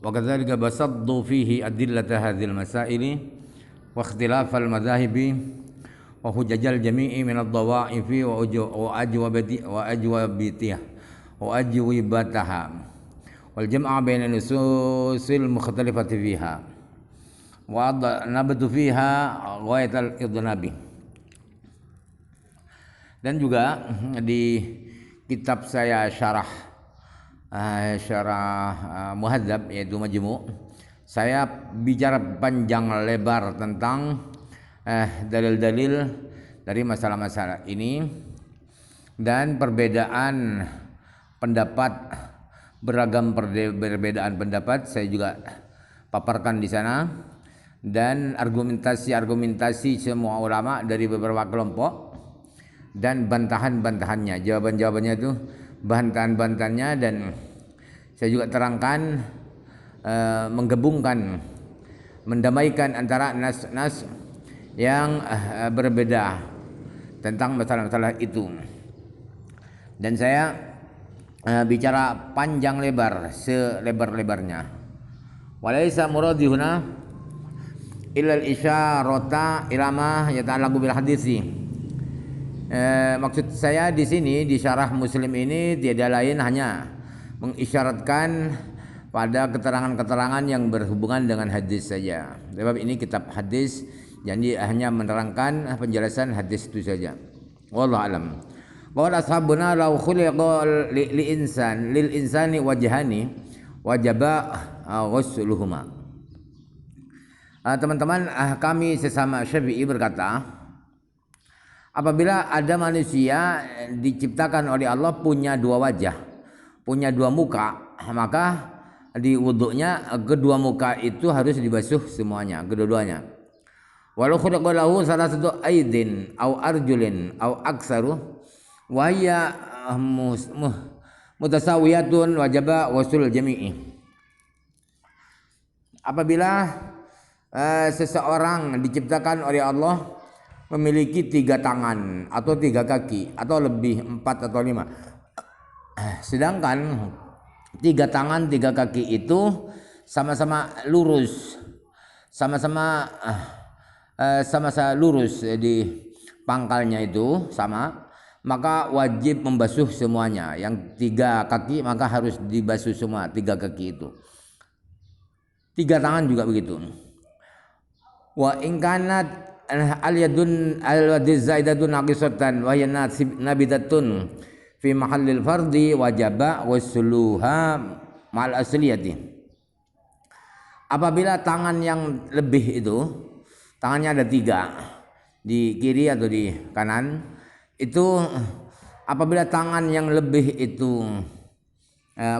وكذلك بسطت فيه أدلة هذه المسائل واختلاف المذاهب وحجج الجميع من الضوائف وأجوبتها والجمع بين النصوص المختلفة فيها وأضنبت فيها غاية الإضناب. Dan juga di kitab saya syarah Muhadzab yaitu Majmu', saya bicara panjang lebar tentang dalil-dalil dari masalah-masalah ini dan perbedaan pendapat, beragam perbedaan pendapat saya juga paparkan di sana, dan argumentasi semua ulama dari beberapa kelompok dan bantahan-bantahannya, jawaban-jawabannya itu bantahan-bantahannya, dan saya juga terangkan menggabungkan, mendamaikan antara nas-nas yang berbeda tentang masalah-masalah itu. Dan saya bicara panjang lebar, selebar-lebarnya. Walaysa muradi huna illa al-isyarata ila ma yata'allaqu bil hadisi. Maksud saya di sini di syarah Muslim ini tiada lain hanya mengisyaratkan pada keterangan-keterangan yang berhubungan dengan hadis saja. Sebab ini kitab hadis, jadi hanya menerangkan penjelasan hadis itu saja. Wallahu alam. Qala ashabuna law khuliqa lil insani wajhani wajaba ghusluhuma. Teman-teman, kami sesama Syafi'i berkata, apabila ada manusia diciptakan oleh Allah punya dua wajah, punya dua muka, maka di wuduknya kedua muka itu harus dibasuh semuanya, kedua-duanya. Walau khuliqa lahu salah satu aidin au arjulin au aksaru wa hiya mutasawiyatun wajaba ghusl jami'i. Apabila seseorang diciptakan oleh Allah memiliki 3 tangan atau 3 kaki atau lebih 4 atau 5, sedangkan 3 tangan 3 kaki itu sama-sama lurus, sama-sama lurus di pangkalnya itu sama, maka wajib membasuh semuanya. Yang 3 kaki maka harus dibasuh semua 3 kaki itu. 3 tangan juga begitu. Wa in kanat al-yadun al-wadiz zaidatun naqisatan wa hiya nabitatun fi mahallil fardi wajaba ghusluha ma'al asliyati. Apabila tangan yang lebih itu, tangannya ada 3 di kiri atau di kanan, itu apabila tangan yang lebih itu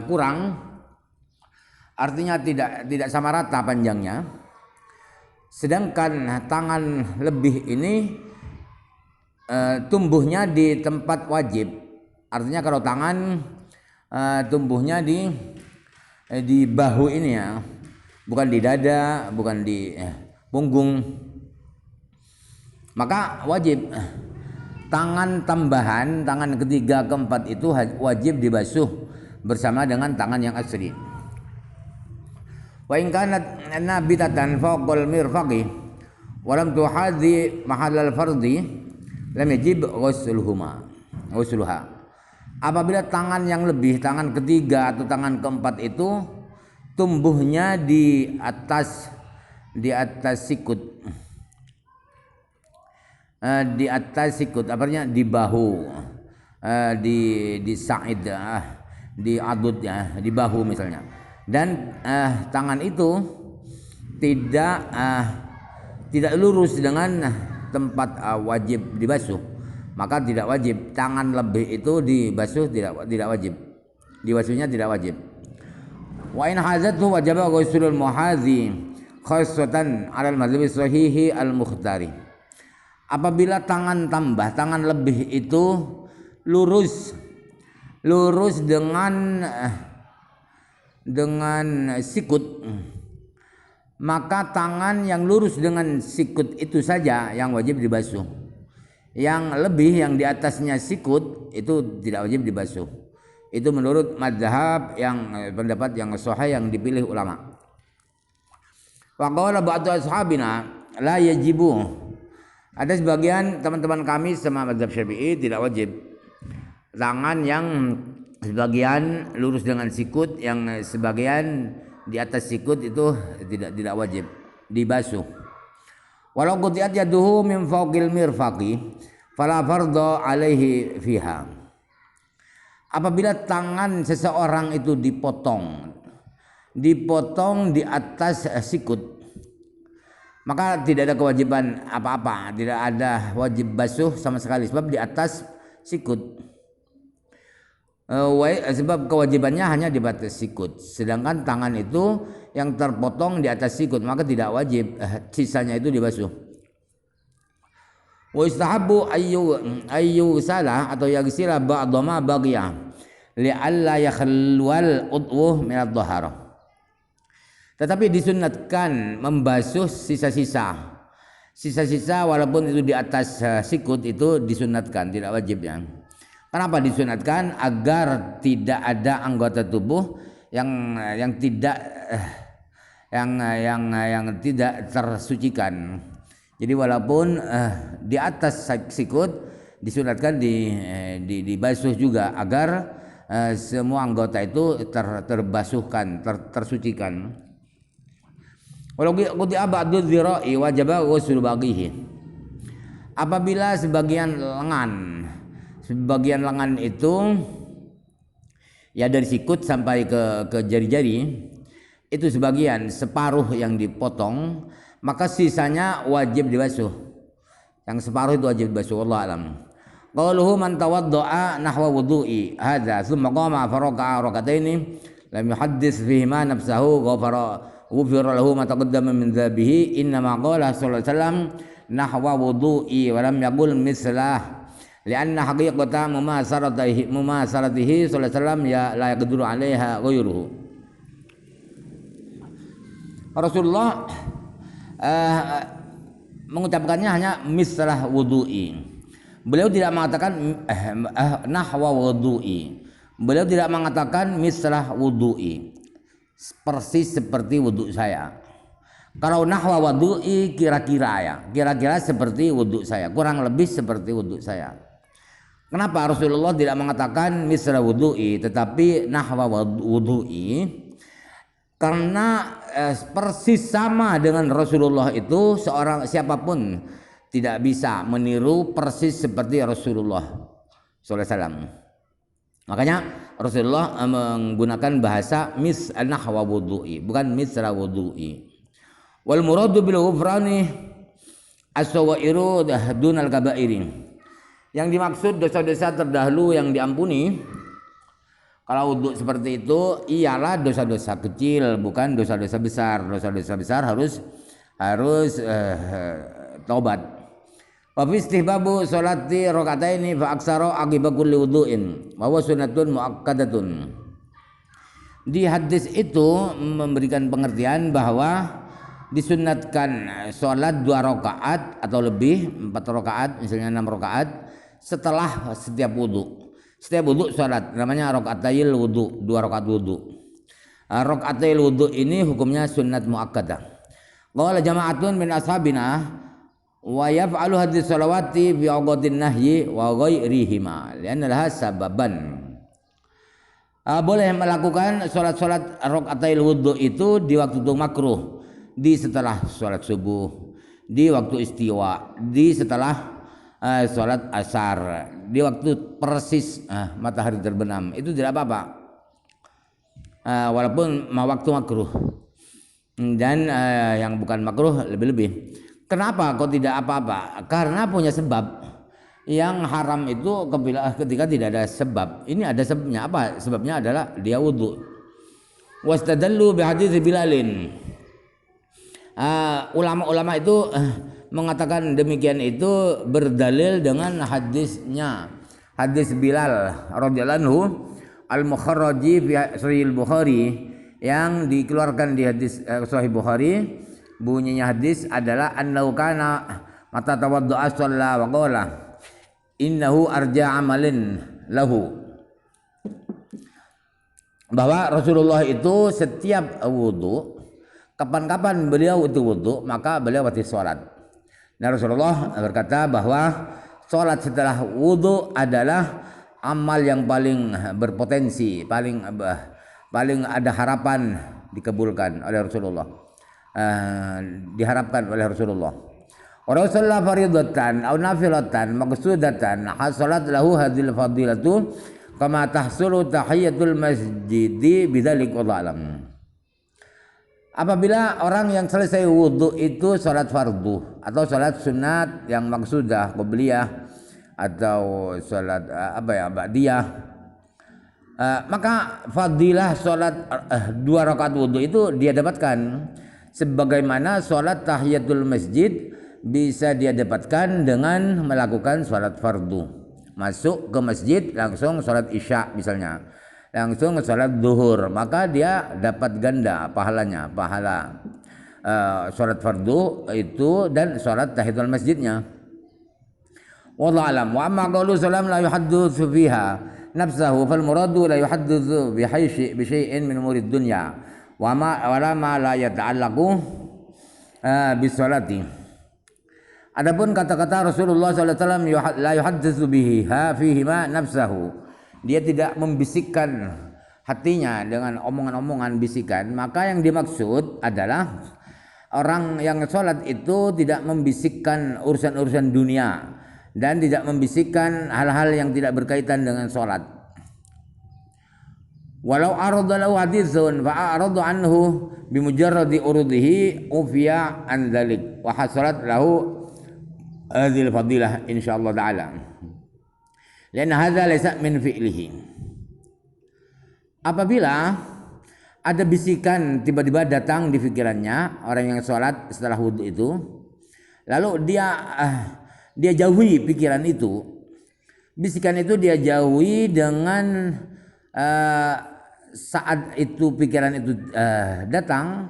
kurang, artinya tidak sama rata panjangnya, sedangkan tangan lebih ini tumbuhnya di tempat wajib. Artinya kalau tangan tumbuhnya di bahu ini ya, bukan di dada, bukan di punggung, maka wajib tangan tambahan, tangan ketiga keempat itu wajib dibasuh bersama dengan tangan yang asli. Wa in kanat nabitatan fawqal mirfaqi wa lam tuhadhi mahallal fardi lam yajib ghusluha. Apabila tangan yang lebih, tangan ketiga atau tangan keempat itu tumbuhnya di atas sikut, di atas sikut, artinya di bahu, di sa'id, di adud ya, di bahu misalnya. Dan tangan itu tidak lurus dengan tempat wajib dibasuh, maka tidak wajib. Tangan lebih itu dibasuh tidak wajib, dibasuhnya tidak wajib. Wa in hazathu wajaba ghuslul muhazi khassatan 'alal mazhabi sahihi al-mukhtari. Apabila tangan tambah, tangan lebih itu lurus dengan sikut, maka tangan yang lurus dengan sikut itu saja yang wajib dibasuh. Yang lebih, yang di atasnya sikut itu tidak wajib dibasuh. Itu menurut mazhab yang pendapat yang sahih yang dipilih ulama. Wa qala ba'du ashabina la yajibu. Ada sebagian teman-teman kami sama mazhab Syafi'i tidak wajib. Tangan yang sebagian lurus dengan sikut, yang sebagian di atas sikut itu tidak wajib dibasuh. Walau qutiat yaduhu min fawqil mirfaqi fala fardha alaihi fiha. Apabila tangan seseorang itu dipotong di atas sikut, maka tidak ada kewajiban apa-apa, tidak ada wajib basuh sama sekali sebab di atas sikut. Sebab kewajibannya hanya di atas sikut. Sedangkan tangan itu yang terpotong di atas sikut, maka tidak wajib, sisanya itu dibasuh. Wa istahabbu ayyu salah atau yagsila ba'dha ma baqiya li'alla yakhluwal udwu min adh-dhaharah. Tetapi disunatkan membasuh sisa-sisa walaupun itu di atas sikut, itu disunatkan, tidak wajib ya. Kenapa disunatkan? Agar tidak ada anggota tubuh yang tidak tersucikan. Jadi walaupun di atas sikut disunatkan dibasuh juga agar semua anggota itu terbasuhkan, tersucikan. Walau quti'a ba'du dzira'i wajaba ghusl baqihi. Apabila sebagian lengan itu ya dari sikut sampai ke jari-jari, itu separuh yang dipotong, maka sisanya wajib dibasuh. Yang separuh itu wajib dibasuh, wallahu alam. Qauluhu man tawadda'a nahwa wudu'i hadza thumma qama faraka'a rakataini lam yuhaddits fihi ma nafsahu ghufira lahu ma taqaddama min dhanbihi inna ma qala sallallahu alaihi wasallam nahwa wudu'i wa lam yaqul mislah li'anna haqiqata mumasaratihi sallallahu alaihi wasallam ya la yaqdiru 'alaiha ghairuhu. Rasulullah mengucapkannya hanya mislah wudu'i. Beliau tidak mengatakan nahwa wudu'i. Beliau tidak mengatakan mislah wudu'i, persis seperti wudhu saya. Kalau nahwa wudu'i kira-kira seperti wudhu saya, kurang lebih seperti wudhu saya. Kenapa Rasulullah tidak mengatakan mislah wudu'i tetapi nahwa wudu'i? Karena persis sama dengan Rasulullah itu siapapun tidak bisa meniru persis seperti Rasulullah SAW. Makanya Rasulullah menggunakan bahasa nahwa wudu'i, bukan misla wudu'i. Wal muradu bil ghufrani as-sawairu dunal kabairi. Yang dimaksud dosa-dosa terdahulu yang diampuni kalau wudhu seperti itu ialah dosa-dosa kecil, bukan dosa-dosa besar. Dosa-dosa besar harus taubat. Wa fi istihbabu sholati rakataini fa aksara aqiba kulli wudhu'in wa huwa sunnatun muakkadatun. Di hadis itu memberikan pengertian bahwa disunatkan sholat 2 rakaat atau lebih, 4 rakaat, misalnya 6 rakaat setelah setiap wudhu. Setiap wudhu sholat, namanya rakaatayil wudhu, 2 rakaat wudhu. Rakaatayil wudhu ini hukumnya sunnat muakkadah. Qala jama'atun min ashabina wa yaf'alu hadhihi sholawati bi awqatin nahyi wa ghairihima li'anna laha sababan. Boleh melakukan sholat rakaatayil wudhu itu di waktu makruh, di setelah sholat subuh, di waktu istiwa, di setelah sholat asar, di waktu persis matahari terbenam, itu tidak apa-apa, walaupun waktu makruh. Dan yang bukan makruh lebih-lebih. Kenapa kok tidak apa-apa? Karena punya sebab. Yang haram itu ketika tidak ada sebab. Ini ada sebabnya. Apa? Sebabnya adalah dia wudhu. Wastadallu bihadits Bilalin. Ulama-ulama itu mengatakan demikian itu berdalil dengan hadis Bilal radhiyallahu anhu al-mukharraji fi Sahih Bukhari, yang dikeluarkan di hadis Sahih Bukhari. Bunyinya hadis adalah annahu kana mata tawaddu'a shalla wa qala innahu arja amalin lahu. bahwa Rasulullah itu setiap wudhu, kapan-kapan beliau itu wudhu, maka beliau pasti sholat. Dan Rasulullah berkata bahwa sholat setelah wudhu adalah amal yang paling berpotensi, paling ada harapan dikabulkan oleh Rasulullah, diharapkan oleh Rasulullah. Rasulullah faridatan atau nafilatan maqsudatan hasalat lahu hadhil fadilatu kama tahsulu tahiyatul masjidi bidzalik wallahu alam. Apabila orang yang selesai wudhu itu salat fardu atau salat sunat yang maksudah qabliyah atau salat ba'diyah, maka fadilah salat 2 rakaat wudhu itu dia dapatkan sebagaimana salat tahiyatul masjid bisa dia dapatkan dengan melakukan salat fardu. Masuk ke masjid langsung salat isya misalnya, langsung salat zuhur, maka dia dapat ganda pahalanya, pahala salat fardu itu dan salat tahiyatul masjidnya. Wallahu alam. Wa amma qaulu salam la yuhadditsu fiha nafsahu fal muradu la yuhadditsu bi syai'in min umurid dunya wa ma la yata'allaqu bis salati. Adapun kata-kata Rasulullah SAW la yuhadditsu bihi fihi ma nafsahu, dia tidak membisikkan hatinya dengan omongan-omongan bisikan, maka yang dimaksud adalah orang yang sholat itu tidak membisikkan urusan-urusan dunia dan tidak membisikkan hal-hal yang tidak berkaitan dengan sholat. Walau arada lahu haditsun fa arada anhu bimujarradi urudihi ufiya an dzalik wa hasalat lahu hadhil fadilah insyaallah taala. Karena hadza laysa min fi'lihi. Apabila ada bisikan tiba-tiba datang di pikirannya orang yang sholat setelah wudhu itu, lalu dia jauhi pikiran itu, bisikan itu dia jauhi dengan saat itu pikiran itu datang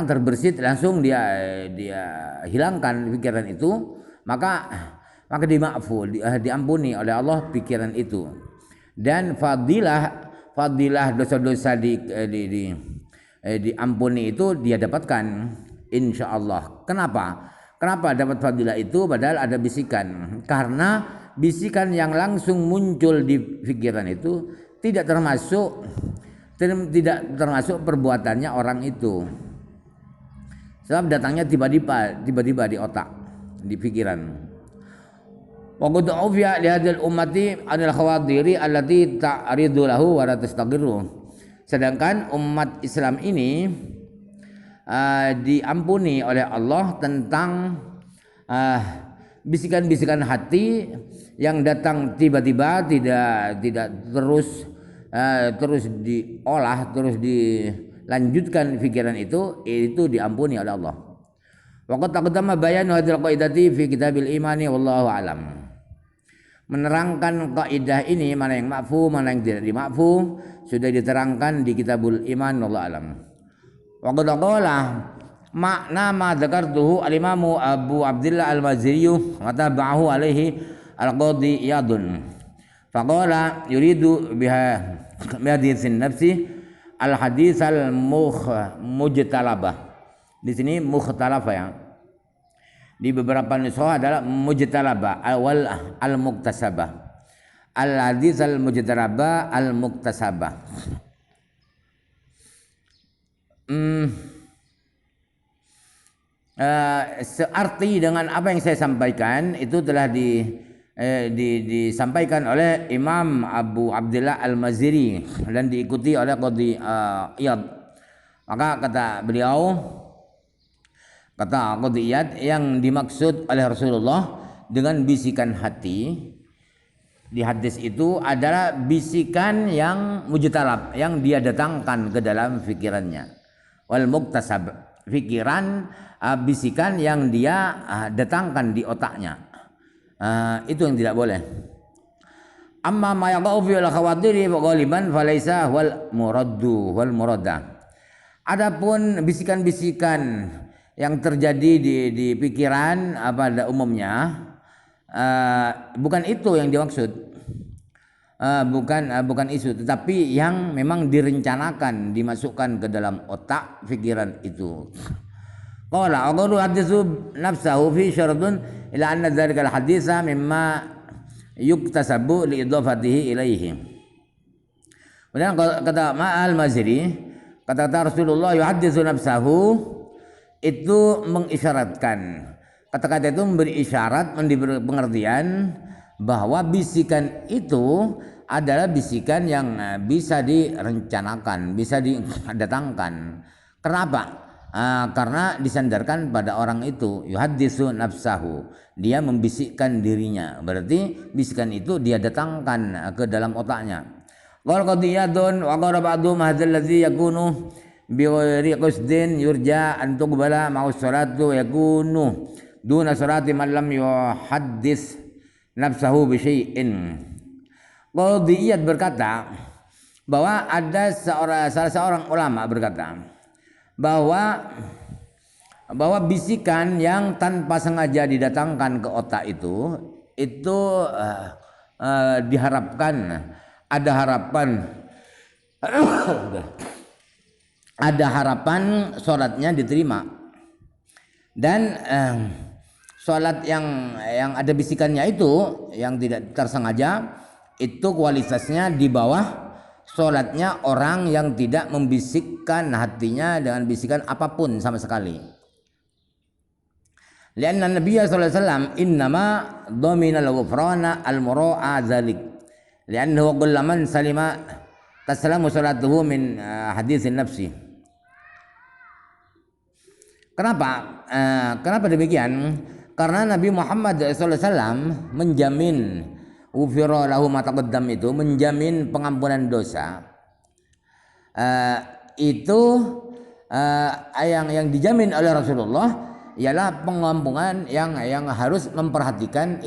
terbersit, langsung dia hilangkan pikiran itu, maka diampuni oleh Allah pikiran itu. Dan fadilah dosa-dosa diampuni itu dia dapatkan insyaallah. Kenapa dapat fadilah itu padahal ada bisikan? Karena bisikan yang langsung muncul di pikiran itu tidak termasuk perbuatannya orang itu, sebab datangnya tiba-tiba di otak, di pikiran. Wa qad ufiya li hadzal ummati anil khawadiri allati ta'ridu lahu wa la tastaqirru. Sedangkan umat Islam ini diampuni oleh Allah tentang bisikan-bisikan hati yang datang tiba-tiba, tidak terus diolah, terus dilanjutkan pikiran itu diampuni oleh Allah. Waqad taqaddama bayanu hadzal qaidati fi kitabil imani wallahu alam. Menerangkan kaidah ini, mana yang ma'fu, mana yang tidak dima'fu, sudah diterangkan di kitabul iman wallahu alam. Waqad qala makna ma dzakartuhu al-imamu Abu Abdillah al-Maziri wa tabahu alaihi al-qadi Iyadun. Faqala yuridu biha haditsin nafsi al-hadits al-mujtalabah. Di sini mukhtalafah ya. Di beberapa nuskhah adalah mujtalabah awal al-muktasabah. Al-hadits al-mujtalabah al-muktasabah. Searti dengan apa yang saya sampaikan itu telah disampaikan oleh Imam Abu Abdillah Al-Maziri dan diikuti oleh Qadhi Iyad. Maka kata Qadhi Iyad, yang dimaksud oleh Rasulullah dengan bisikan hati di hadis itu adalah bisikan yang mujtalab, yang dia datangkan ke dalam pikirannya. Wal muktasab, pikiran, bisikan yang dia datangkan di otaknya. Itu yang tidak boleh. Amma ma yaqau fi al-khawadiri wa ghaliban falaysa wal murada. Adapun bisikan-bisikan yang terjadi di pikiran pada umumnya, bukan itu yang dimaksud. bukan isu, tetapi yang memang direncanakan dimasukkan ke dalam otak pikiran itu. Qala aqulu hadithu nafsahu fi syaratun ila anna dzalika al-haditsa mimma yuktasabu li idafatihi ilaihi. Kemudian kata Ma'al Maziri, kata Rasulullah yuhadditsu nafsahu, itu mengisyaratkan. Kata-kata itu memberi isyarat, memberi pengertian bahwa bisikan itu adalah bisikan yang bisa direncanakan, bisa didatangkan. Kenapa? Karena disandarkan pada orang itu. Yuhadditsu nafsahu, dia membisikkan dirinya. Berarti bisikan itu dia datangkan ke dalam otaknya. Qala qadiyatun wa qara ba'du hadzal ladzi yakunu bi ghairi qasdin yurja an tuqbala ma'us salatu yakunu duna salati man lam yuhaddits nafsahu bi syai'in. Qadiyat berkata bahwa ada salah seorang ulama berkata bahwa bisikan yang tanpa sengaja didatangkan ke otak itu diharapkan ada harapan sholatnya diterima, dan sholat yang ada bisikannya itu yang tidak tersengaja itu kualitasnya di bawah sholatnya orang yang tidak membisikkan hatinya dengan bisikan apapun sama sekali. Lianna Nabiya sallallahu alaihi wasallam innama dhamina al-ghufrana al-mura'a dzalik. Liannahu kullu man salima taslamu salatuhu min haditsin nafsi. Kenapa demikian? Karena Nabi Muhammad sallallahu alaihi wasallam menjamin ufira lahu ma taqaddam, itu menjamin pengampunan dosa. Itu yang dijamin oleh Rasulullah ialah pengampunan yang harus memperhatikan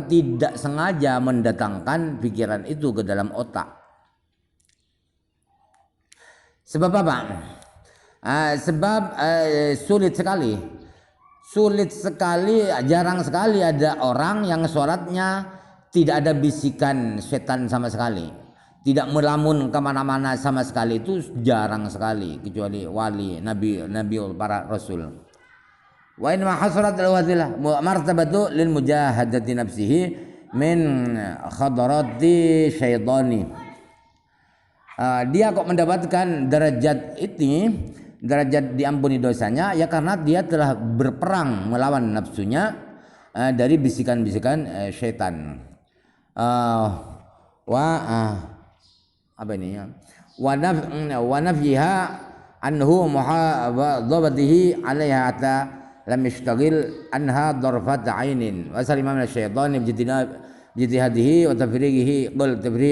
tidak sengaja mendatangkan pikiran itu ke dalam otak. Sebab apa? Sulit sekali, jarang sekali ada orang yang sholatnya tidak ada bisikan setan sama sekali, tidak melamun kemana-mana sama sekali. Itu jarang sekali, kecuali wali, nabi, para rasul. Wa in ma hasarat al-wadilah martabatu lil mujahadati nafsihi min khadarati syaitani. Dia kok mendapatkan derajat diampuni dosanya ya karena dia telah berperang melawan nafsunya dari bisikan-bisikan syaitan. Wa nafyiha anhu muhadhabatihi 'alaiha hatta lam yashtagil anha darfat 'ainin wa salima min asy-syaitani bijtihadihi wa tafriqihi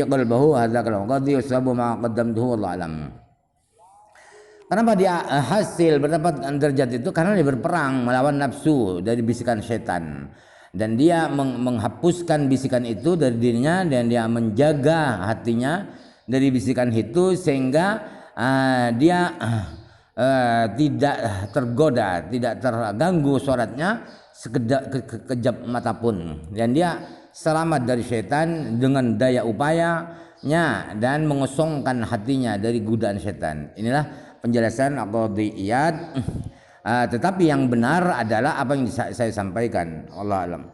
qalbahu hadza kalam qadi wasabu ma qaddamtuhu wallahu alam. Kenapa dia hasil berdapat derajat itu? Karena dia berperang melawan nafsu dari bisikan syaitan, dan dia menghapuskan bisikan itu dari dirinya, dan dia menjaga hatinya dari bisikan itu sehingga dia tidak tergoda, tidak terganggu sholatnya sekejap mata pun, dan dia selamat dari syaitan dengan daya upayanya dan mengosongkan hatinya dari godaan syaitan. Inilah penjelasan qadiyat, tetapi yang benar adalah apa yang saya sampaikan. Wallahu a'lam.